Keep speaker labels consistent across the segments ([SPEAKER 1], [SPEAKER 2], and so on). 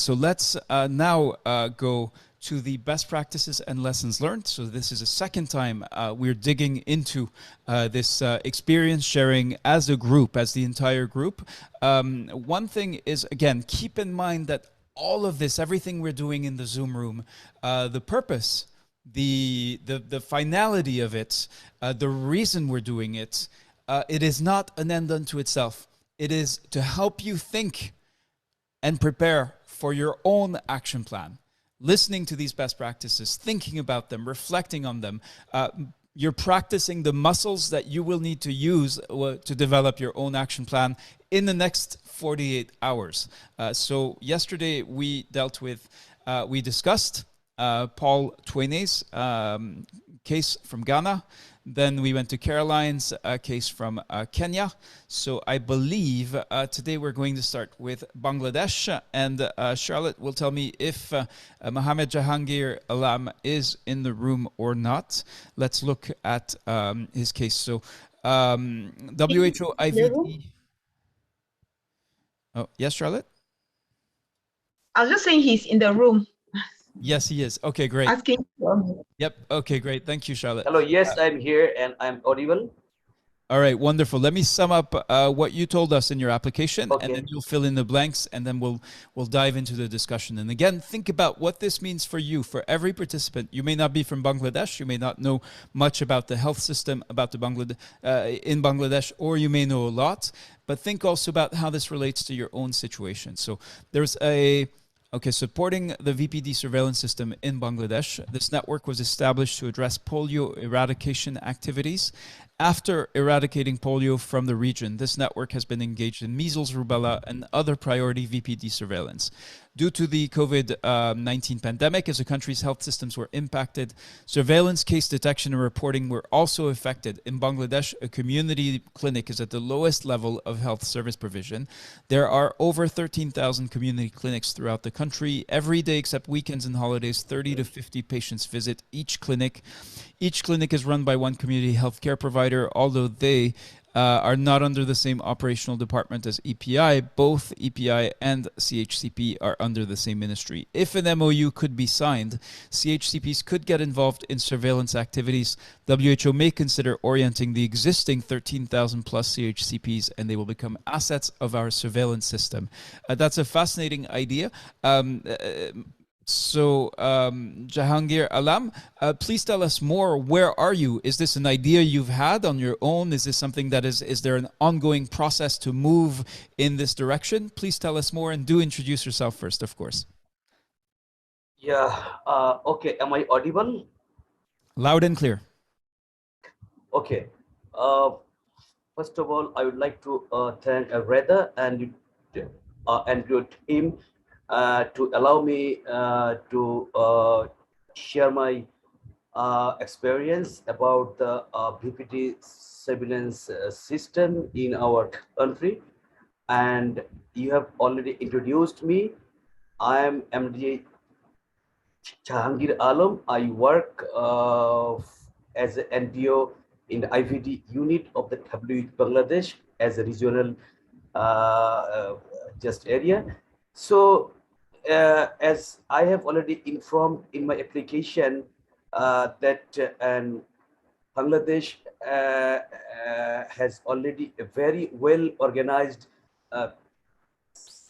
[SPEAKER 1] So let's now go to the best practices and lessons learned. So this is a second time we're digging into this experience sharing as a group, as the entire group. One thing is, again, keep in mind that all of this, everything we're doing in the Zoom room, the purpose, the finality of it, the reason we're doing it, it is not an end unto itself. It is to help you think and prepare for your own action plan. Listening to these best practices, thinking about them, reflecting on them. You're practicing the muscles that you will need to use to develop your own action plan in the next 48 hours. So yesterday we discussed Paul Twain's case from Ghana. Then we went to Caroline's case from Kenya. So I believe today we're going to start with Bangladesh. And Charlotte will tell me if Mohammed Jahangir Alam is in the room or not. Let's look at his case. So WHO IVD. Oh, yes, Charlotte?
[SPEAKER 2] I was just saying he's in the room.
[SPEAKER 1] Yes, he is. Okay, great.
[SPEAKER 2] Asking
[SPEAKER 1] Yep. Okay, great. Thank you, Charlotte.
[SPEAKER 3] Hello. Yes, I'm here and I'm audible.
[SPEAKER 1] All right, wonderful. Let me sum up what you told us in your application,
[SPEAKER 3] Okay.
[SPEAKER 1] and then you'll fill in the blanks, and then we'll dive into the discussion. And again, think about what this means for you, for every participant. You may not be from Bangladesh, you may not know much about the health system about in Bangladesh, or you may know a lot, but think also about how this relates to your own situation. So there's supporting the VPD surveillance system in Bangladesh. This network was established to address polio eradication activities. After eradicating polio from the region, this network has been engaged in measles, rubella, and other priority VPD surveillance. Due to the COVID-19 pandemic, as the country's health systems were impacted, surveillance, case detection, and reporting were also affected. In Bangladesh, a community clinic is at the lowest level of health service provision. There are over 13,000 community clinics throughout the country. Every day except weekends and holidays, 30 to 50 patients visit each clinic. Each clinic is run by one community healthcare provider, although they are not under the same operational department as EPI. Both EPI and CHCP are under the same ministry. If an MOU could be signed, CHCPs could get involved in surveillance activities. WHO may consider orienting the existing 13,000 plus CHCPs, and they will become assets of our surveillance system. That's a fascinating idea. So, Jahangir Alam, please tell us more. Where are you? Is this an idea you've had on your own? Is this something that is there an ongoing process to move in this direction? Please tell us more, and do introduce yourself first, of course.
[SPEAKER 3] Yeah. Okay. Am I audible?
[SPEAKER 1] Loud and clear.
[SPEAKER 3] Okay. First of all, I would like to thank Avadar and your team to allow me to share my experience about the VPD surveillance system in our country. And you have already introduced me. I am MD Jahangir Alam. I work as an NPO in the IVD unit of the WHO Bangladesh as a regional just area. So as I have already informed in my application that Bangladesh has already a very well organized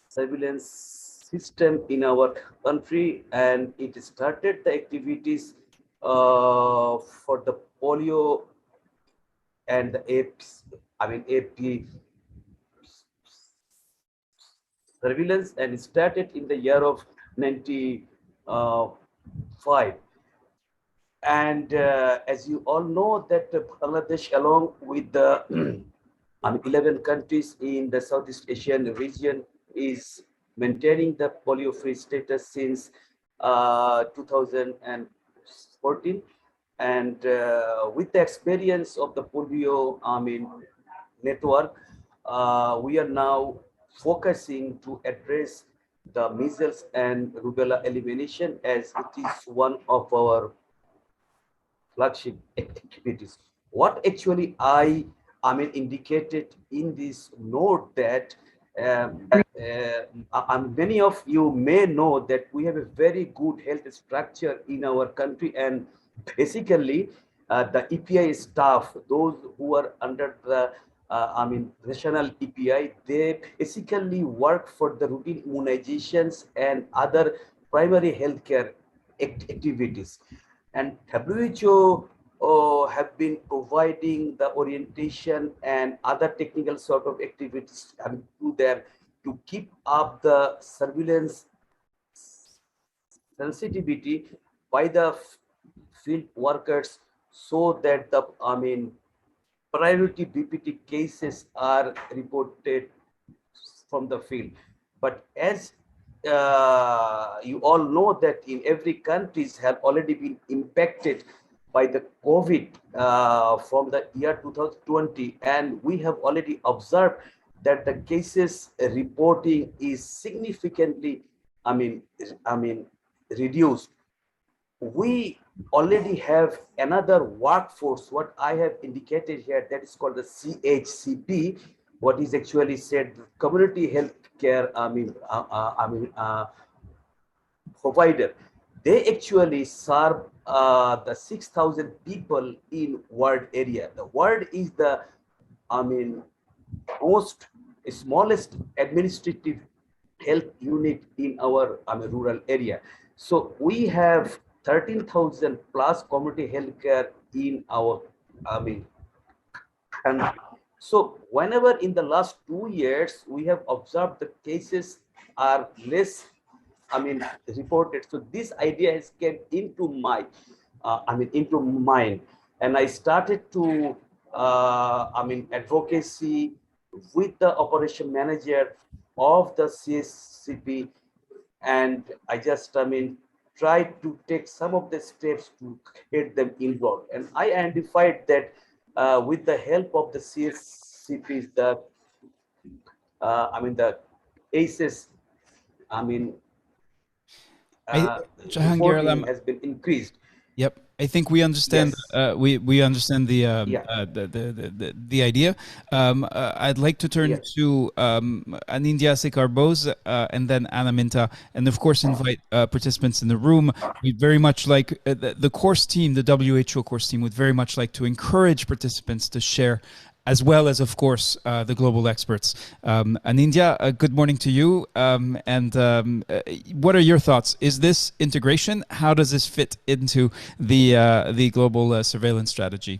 [SPEAKER 3] surveillance system in our country, and it started the activities for the polio and the AP surveillance, and it started in the year of 95. And as you all know that Bangladesh, along with the 11 countries in the Southeast Asian region, is maintaining the polio-free status since 2014. And with the experience of the polio network, we are now focusing to address the measles and rubella elimination, as it is one of our flagship activities. What actually I indicated in this note that many of you may know that we have a very good health structure in our country, and basically the EPI staff, those who are under the national EPI, they basically work for the routine immunizations and other primary healthcare activities. And WHO have been providing the orientation and other technical sort of activities to them to keep up the surveillance sensitivity by the field workers, so that the priority BPT cases are reported from the field. But as you all know that in every countries have already been impacted by the COVID from the year 2020, and we have already observed that the cases reporting is significantly, reduced. We already have another workforce, what I have indicated here, that is called the CHCP, what is actually said community health care provider. They actually serve the 6,000 people in ward area. The ward is the most smallest administrative health unit in our rural area. So we have 13,000 plus community healthcare in our and so whenever in the last 2 years we have observed the cases are less reported. So this idea has came into my into mind, and I started to advocacy with the operation manager of the CSCP, and I just tried to take some of the steps to get them involved. And I identified that with the help of the CSCPs, the the ACEs,
[SPEAKER 1] Jahangir
[SPEAKER 3] reporting
[SPEAKER 1] Alam,
[SPEAKER 3] has been increased.
[SPEAKER 1] yep, I think we understand.
[SPEAKER 3] Yes.
[SPEAKER 1] We understand the
[SPEAKER 3] Yeah.
[SPEAKER 1] the idea. I'd like to turn
[SPEAKER 3] Yes.
[SPEAKER 1] to Anindya Sekarbose and then Anna Minta, and of course invite participants in the room. We very much like the course team, the WHO course team, would very much like to encourage participants to share, as well as, of course, the global experts. Anindya, good morning to you. What are your thoughts? Is this integration? How does this fit into the global surveillance strategy?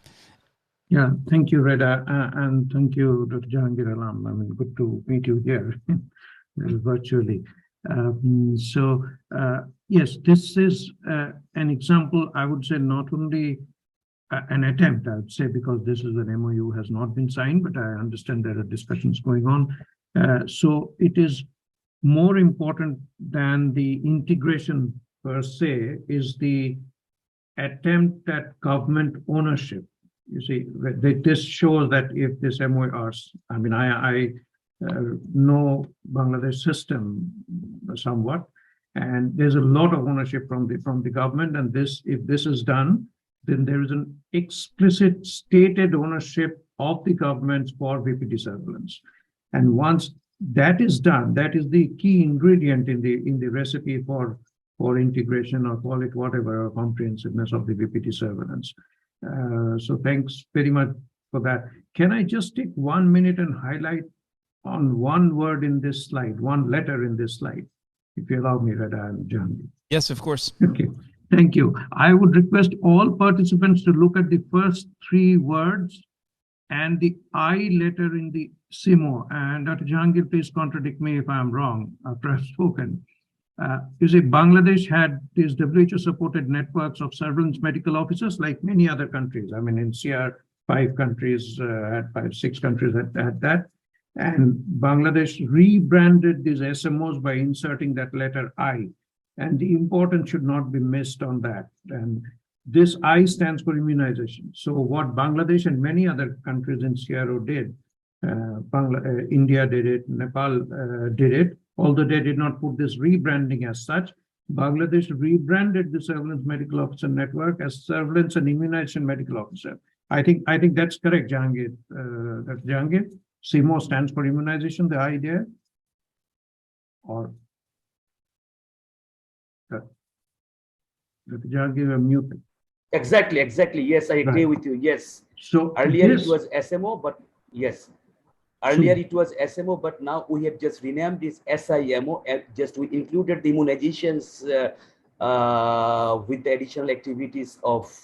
[SPEAKER 4] Yeah, thank you, Reda, and thank you, Dr. Jahangir Alam. Good to meet you here virtually. Yes, this is an example, I would say, not only an attempt, I would say, because this is an MOU has not been signed, but I understand there are discussions going on. So it is more important than the integration per se, is the attempt at government ownership. You see, this shows that if this MOU, I know Bangladesh system somewhat, and there's a lot of ownership from the government, and if this is done, then there is an explicit stated ownership of the governments for VPD surveillance. And once that is done, that is the key ingredient in the recipe for integration, or call it whatever, or comprehensiveness of the VPD surveillance. So thanks very much for that. Can I just take 1 minute and highlight on one word in this slide, one letter in this slide, if you allow me, Reda and Jahangir?
[SPEAKER 1] Yes, of course.
[SPEAKER 4] Okay. Thank you. I would request all participants to look at the first 3 words and the I letter in the SIMO. And Dr. Jahangir, please contradict me if I'm wrong after I've spoken. You see, Bangladesh had these WHO-supported networks of surveillance medical officers like many other countries. In CR, 5 countries had 6 countries had that. And Bangladesh rebranded these SMOs by inserting that letter I. And the importance should not be missed on that. And this I stands for immunization. So what Bangladesh and many other countries in CRO did, India did it, Nepal did it, although they did not put this rebranding as such. Bangladesh rebranded the Surveillance Medical Officer Network as Surveillance and Immunization Medical Officer. I think that's correct, Jahangir. That's Jahangir. SIMO stands for immunization, the idea. or Dr. Jahangir, I'm muted.
[SPEAKER 3] Exactly. Yes, I agree
[SPEAKER 4] Right.
[SPEAKER 3] with you. Yes.
[SPEAKER 4] So
[SPEAKER 3] Earlier it
[SPEAKER 4] this,
[SPEAKER 3] was SMO, but yes.
[SPEAKER 4] so
[SPEAKER 3] Earlier it was SMO, but now we have just renamed this SIMO, and just we included the immunizations with the additional activities of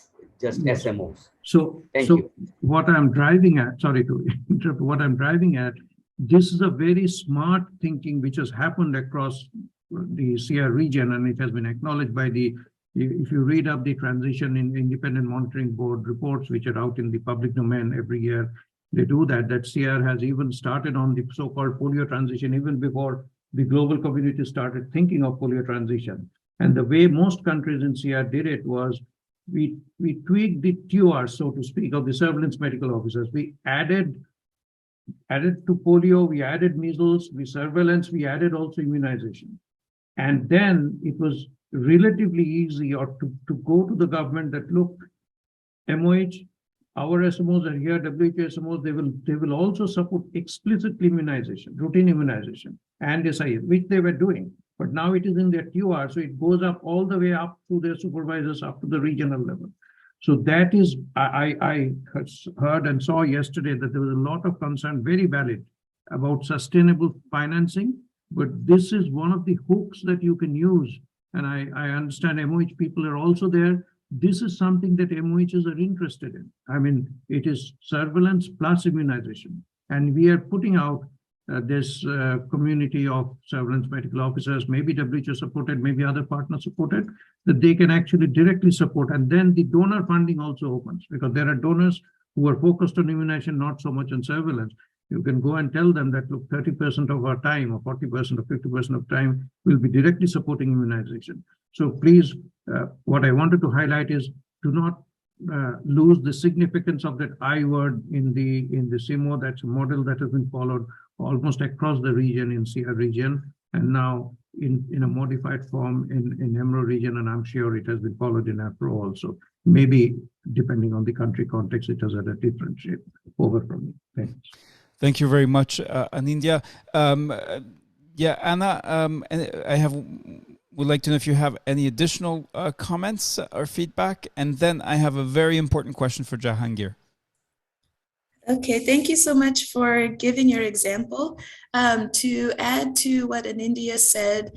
[SPEAKER 3] just
[SPEAKER 4] yes.
[SPEAKER 3] SMOs.
[SPEAKER 4] So,
[SPEAKER 3] Thank
[SPEAKER 4] so
[SPEAKER 3] you.
[SPEAKER 4] what I'm driving at, sorry to interrupt, what I'm driving at, this is a very smart thinking which has happened across the CR region, and it has been acknowledged by the, if you read up the transition in independent monitoring board reports, which are out in the public domain every year, they do that CR has even started on the so-called polio transition even before the global community started thinking of polio transition. And the way most countries in CR did it was we tweaked the TOR, so to speak, of the surveillance medical officers. We added to polio, we added measles, we surveillance, we added also immunization. And then it was relatively easy or to go to the government that, look, MOH, our SMOs are here, WHO SMOs, they will also support explicitly immunization, routine immunization, and SIS, which they were doing. But now it is in their TOR, so it goes up all the way up to their supervisors, up to the regional level. So that is, I heard and saw yesterday that there was a lot of concern, very valid, about sustainable financing. But this is one of the hooks that you can use. And I understand MOH people are also there. This is something that MOHs are interested in. I mean, it is surveillance plus immunization. And we are putting out this community of surveillance medical officers, maybe WHO supported, maybe other partners supported, that they can actually directly support. And then the donor funding also opens, because there are donors who are focused on immunization, not so much on surveillance. You can go and tell them that, look, 30% of our time or 40% or 50% of time will be directly supporting immunization. So please, what I wanted to highlight is, do not lose the significance of that I word in the CMO. That's a model that has been followed almost across the region in CR region, and now in a modified form in EMRO region, and I'm sure it has been followed in AFRO also. Maybe depending on the country context, it has had a different shape. Over from me. Thanks.
[SPEAKER 1] Thank you very much, Anindya. Yeah, Anna, would like to know if you have any additional comments or feedback, and then I have a very important question for Jahangir.
[SPEAKER 5] Okay, thank you so much for giving your example. To add to what Anindya said,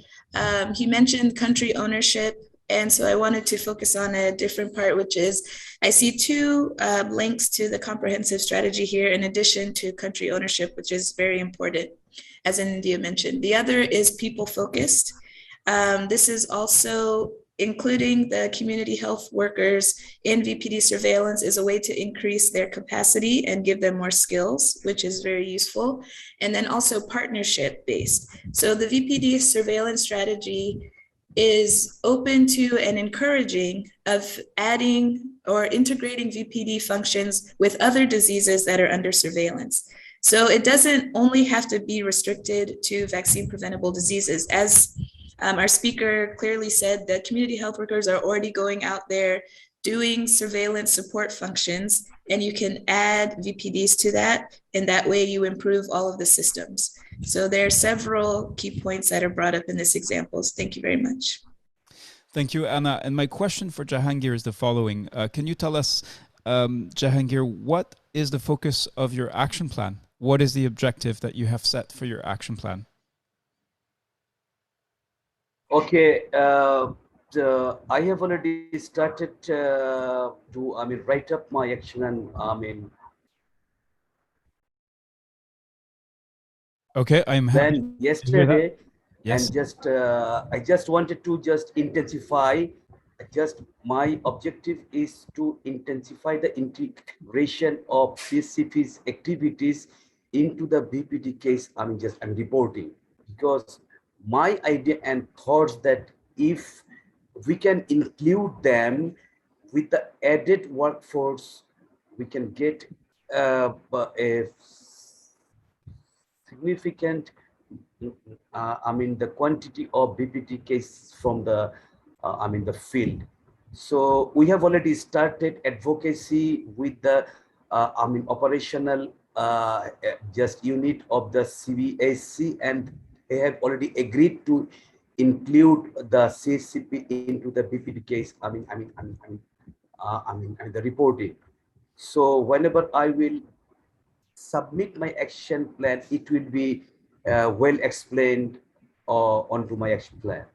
[SPEAKER 5] he mentioned country ownership. And so I wanted to focus on a different part, which is I see two links to the comprehensive strategy here, in addition to country ownership, which is very important, as Anindya mentioned. The other is people-focused. This is also including the community health workers in VPD surveillance is a way to increase their capacity and give them more skills, which is very useful. And then also partnership-based. So the VPD surveillance strategy is open to and encouraging of adding or integrating VPD functions with other diseases that are under surveillance. So it doesn't only have to be restricted to vaccine-preventable diseases. As our speaker clearly said, that community health workers are already going out there doing surveillance support functions, and you can add VPDs to that, and that way you improve all of the systems. So there are several key points that are brought up in this examples. Thank you very much.
[SPEAKER 1] Thank you, Anna. And my question for Jahangir is the following. Can you tell us, Jahangir, what is the focus of your action plan? What is the objective that you have set for your action plan?
[SPEAKER 3] Okay, I have already started to, write up my action, and
[SPEAKER 1] okay, I'm happy.
[SPEAKER 3] then yesterday,
[SPEAKER 1] yes.
[SPEAKER 3] and just I just wanted to just intensify. Just my objective is to intensify the integration of PCP's activities into the BPD case. I'm reporting, because my idea and thoughts that if we can include them with the added workforce, we can get a significant, the quantity of BPD cases from the, the field. So we have already started advocacy with the, operational just unit of the CVAC, and have already agreed to include the CCP into the BPD case. I mean, the reporting. So whenever I will submit my action plan, it will be well explained onto my action plan.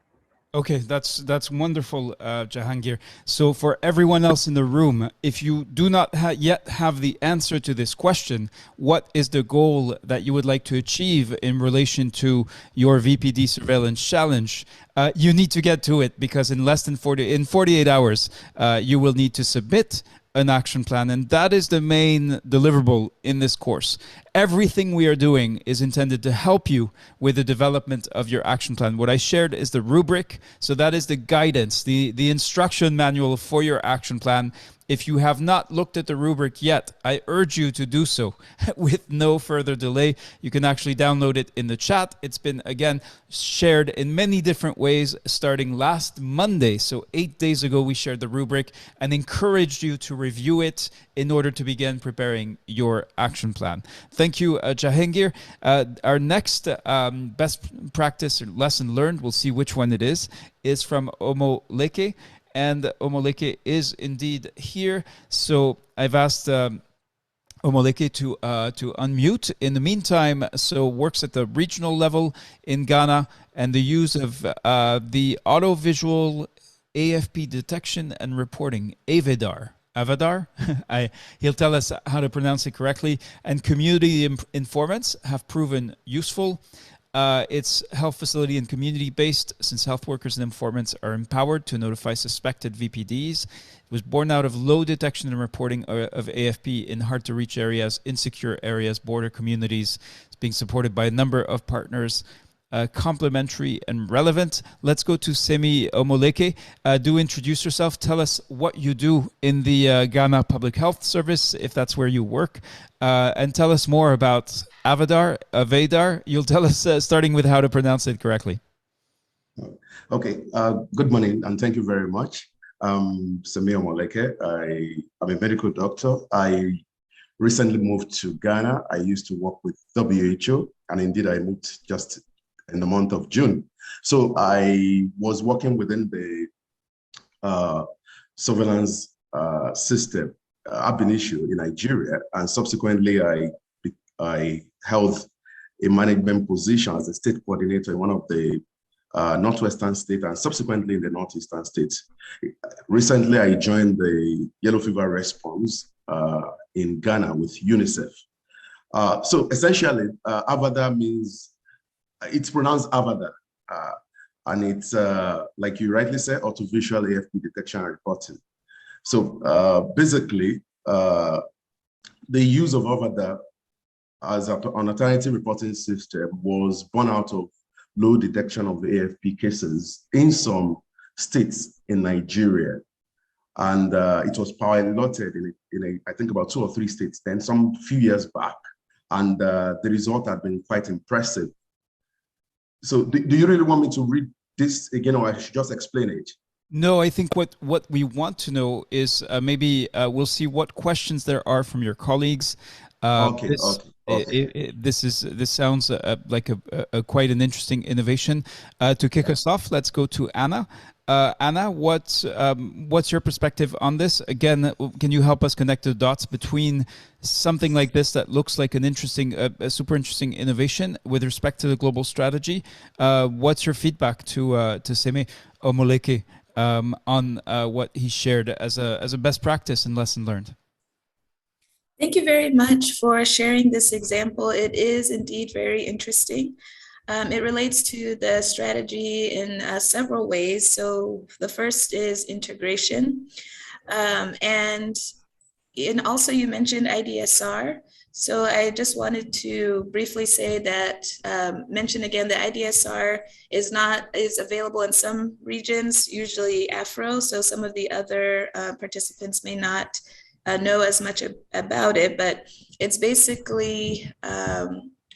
[SPEAKER 1] Okay, that's wonderful, Jahangir. So for everyone else in the room, if you do not yet have the answer to this question, what is the goal that you would like to achieve in relation to your VPD surveillance challenge? You need to get to it, because in less than 48 hours, you will need to submit an action plan, and that is the main deliverable in this course. Everything we are doing is intended to help you with the development of your action plan. What I shared is the rubric, so that is the guidance, the instruction manual for your action plan. If you have not looked at the rubric yet, I urge you to do so with no further delay. You can actually download it in the chat. It's been, again, shared in many different ways starting last Monday. So 8 days ago, we shared the rubric and encouraged you to review it in order to begin preparing your action plan. Thank you, Jahangir. Our next best practice or lesson learned, we'll see which one it is from Omoleke. And Omoleke is indeed here. So I've asked Omoleke to unmute. In the meantime, so works at the regional level in Ghana, and the use of the audiovisual AFP detection and reporting, Avadar. Avadar, he'll tell us how to pronounce it correctly. And community informants have proven useful. It's health facility and community based, since health workers and informants are empowered to notify suspected VPDs. It was born out of low detection and reporting of AFP in hard to reach areas, insecure areas, border communities. It's being supported by a number of partners, complementary and relevant. Let's go to Semi Omoleke. Do introduce yourself. Tell us what you do in the Ghana Public Health Service, if that's where you work. And tell us more about Avadar. You'll tell us, starting with how to pronounce it correctly.
[SPEAKER 6] Okay, good morning, and thank you very much. Samir Omoleke. I'm a medical doctor. I recently moved to Ghana. I used to work with WHO, and indeed I moved just in the month of June. So I was working within the surveillance system ab initio in Nigeria, and subsequently I held a management position as a state coordinator in one of the northwestern states, and subsequently in the northeastern states. Recently, I joined the yellow fever response in Ghana with UNICEF. So essentially, Avadar means, it's pronounced Avadar, and it's, like you rightly said, audiovisual AFP detection and reporting. So basically, the use of Avadar as an alternative reporting system was born out of low detection of the AFP cases in some states in Nigeria. And it was piloted in I think about 2 or 3 states then, some few years back. And the result had been quite impressive. So do you really want me to read this again, or I should just explain it?
[SPEAKER 1] No, I think what we want to know is maybe we'll see what questions there are from your colleagues. This sounds like a quite an interesting innovation. To kick us off, let's go to Anna. Anna, what's your perspective on this? Again, can you help us connect the dots between something like this that looks like an interesting, a super interesting innovation with respect to the global strategy? What's your feedback to Semi Omoleke on what he shared as a best practice and lesson learned?
[SPEAKER 5] Thank you very much for sharing this example. It is indeed very interesting. It relates to the strategy in several ways. So the first is integration. And also you mentioned IDSR. So I just wanted to briefly say that, mention again, the IDSR is available in some regions, usually Afro. So some of the other participants may not know as much about it, but it's basically,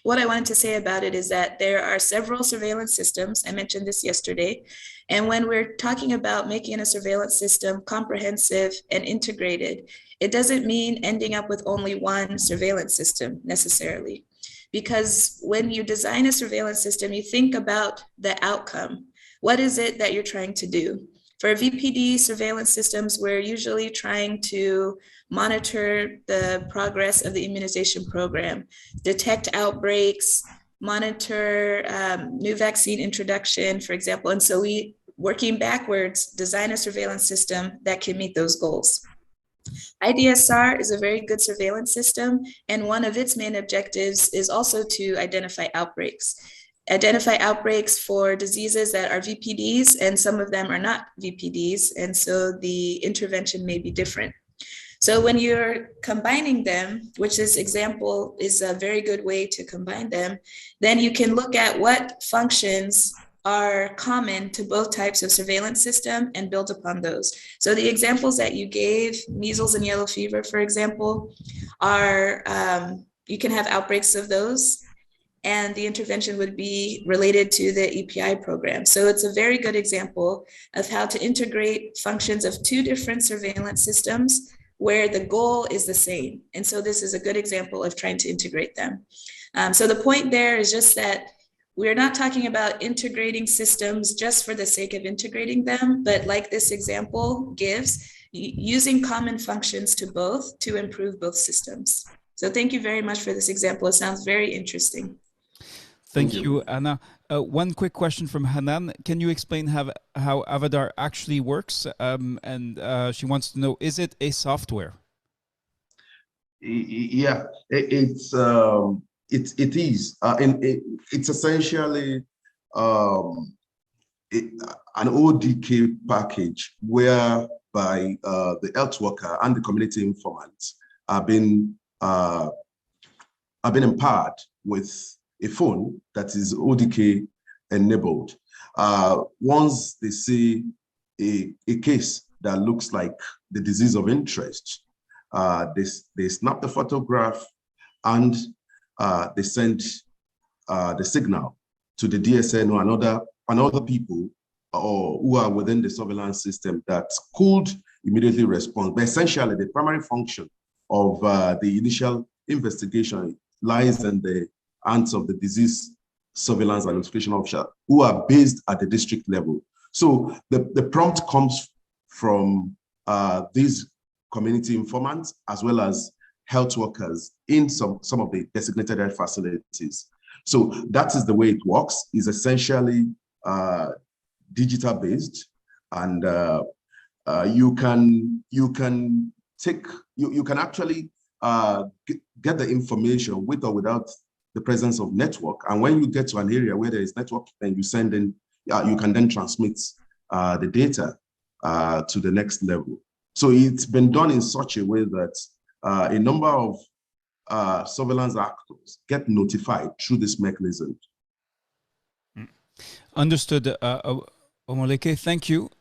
[SPEAKER 5] what I wanted to say about it is that there are several surveillance systems. I mentioned this yesterday. And when we're talking about making a surveillance system comprehensive and integrated, it doesn't mean ending up with only one surveillance system necessarily. because when you design a surveillance system, you think about the outcome. What is it that you're trying to do? For VPD surveillance systems, we're usually trying to monitor the progress of the immunization program, detect outbreaks, monitor new vaccine introduction, for example. And so we, working backwards, design a surveillance system that can meet those goals. IDSR is a very good surveillance system, and one of its main objectives is also to identify outbreaks. Identify outbreaks for diseases that are VPDs, and some of them are not VPDs, and so the intervention may be different. So when you're combining them, which this example is a very good way to combine them, then you can look at what functions are common to both types of surveillance system and build upon those. So the examples that you gave, measles and yellow fever, for example, are, you can have outbreaks of those, and the intervention would be related to the EPI program. So it's a very good example of how to integrate functions of two different surveillance systems where the goal is the same. And so this is a good example of trying to integrate them. So the point there is just that we're not talking about integrating systems just for the sake of integrating them, but like this example gives, using common functions to both to improve both systems. So thank you very much for this example. It sounds very interesting.
[SPEAKER 1] Thank you, Anna. One quick question from Hanan. Can you explain how Avadar actually works? She wants to know, is it a software?
[SPEAKER 6] Yeah, it is. It's essentially an ODK package whereby the health worker and the community informants have been empowered with a phone that is ODK enabled. Once they see a case that looks like the disease of interest, they snap the photograph and they send the signal to the DSN or another people or who are within the surveillance system that could immediately respond. But essentially, the primary function of the initial investigation lies in the hands of the disease surveillance and notification officer who are based at the district level. So the prompt comes from these community informants as well as health workers in some of the designated health facilities. So that is the way it works. It's essentially digital based, and you can actually get the information with or without the presence of network. And when you get to an area where there is network, then you send in, you can then transmit the data to the next level. So it's been done in such a way that a number of surveillance actors get notified through this mechanism.
[SPEAKER 1] Understood. Omoleke, thank you.